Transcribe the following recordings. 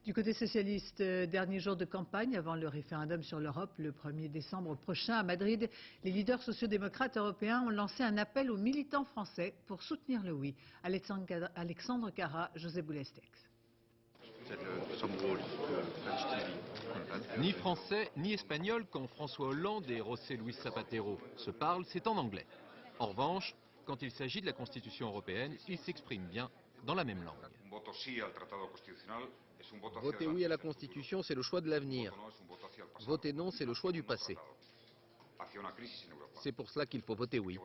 Du côté socialiste, dernier jour de campagne avant le référendum sur l'Europe, le 1er décembre prochain à Madrid, les leaders sociaux-démocrates européens ont lancé un appel aux militants français pour soutenir le oui. Alexandre Cara, José Boulestex. Ni français ni espagnol quand François Hollande et José Luis Zapatero se parlent, c'est en anglais. En revanche, quand il s'agit de la Constitution européenne, ils s'expriment bien dans la même langue. Voter oui à la Constitution, c'est le choix de l'avenir. Voter non, c'est le choix du passé. C'est pour cela qu'il faut voter oui.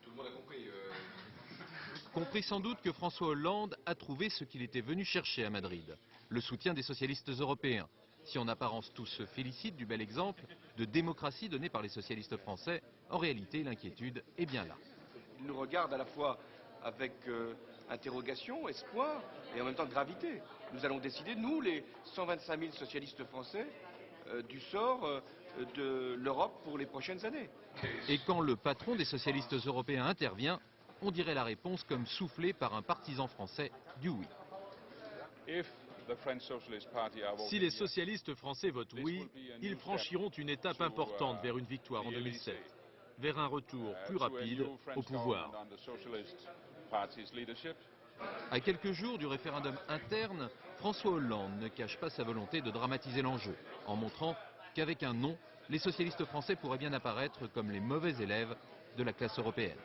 Tout le monde a compris. Compris sans doute que François Hollande a trouvé ce qu'il était venu chercher à Madrid, le soutien des socialistes européens. Si en apparence tous se félicitent du bel exemple de démocratie donné par les socialistes français, en réalité l'inquiétude est bien là. Ils nous regardent à la fois avec interrogation, espoir et en même temps gravité. Nous allons décider, nous, les 125 000 socialistes français, du sort de l'Europe pour les prochaines années. Et quand le patron des socialistes européens intervient, on dirait la réponse comme soufflée par un partisan français du oui. Si les socialistes français votent oui, ils franchiront une étape importante vers une victoire en 2007, vers un retour plus rapide au pouvoir. À quelques jours du référendum interne, François Hollande ne cache pas sa volonté de dramatiser l'enjeu, en montrant qu'avec un non, les socialistes français pourraient bien apparaître comme les mauvais élèves de la classe européenne.